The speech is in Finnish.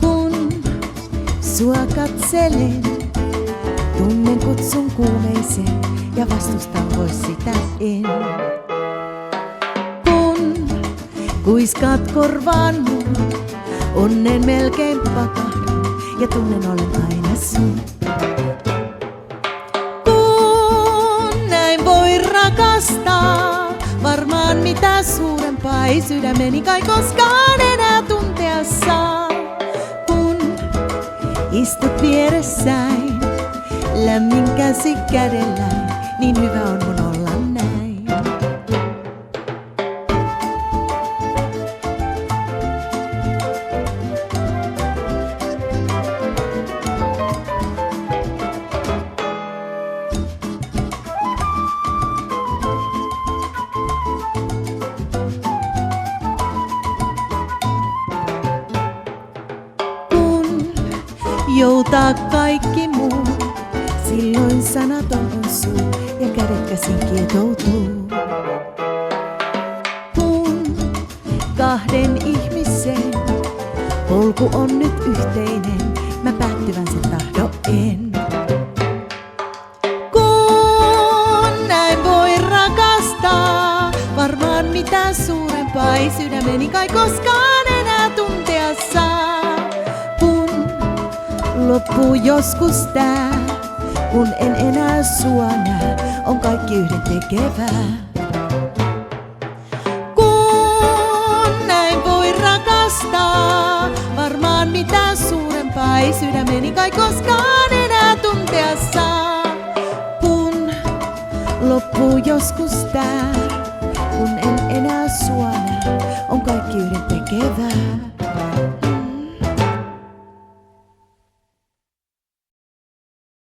Kun sua katselen, tunnen kutsun kuumeisen ja vastustaa pois sitä en. Kun kuiskaat korvaan mun, onnen melkein pakahdun ja tunnen olen aina sun. Kun näin voi rakastaa, varmaan mitä suurempaa ei sydämeni kai koskaan enää tuntea saa. Kun istut vieressäin, lämmin käsi kädelläin, niin hyvä on mun olla näin. Kun joutaa kaikki muu, silloin sanaton on suu ja kädet käsin kietoutuu. Kun kahden ihmisen polku on nyt yhteinen, mä päättyvän sen tahdo en. Kun näin voi rakastaa, varmaan mitä suurempaa ei sydämeni kai koskaan enää tuntea saa. Kun loppuu joskus tää, kun en enää sua näe, on kaikki yhdentekevää. Kun näin voi rakastaa, varmaan mitä suurempaa ei sydämeni kai koskaan enää tuntea saa. Kun loppuu joskus tää, kun en enää sua näe, on kaikki yhdentekevää.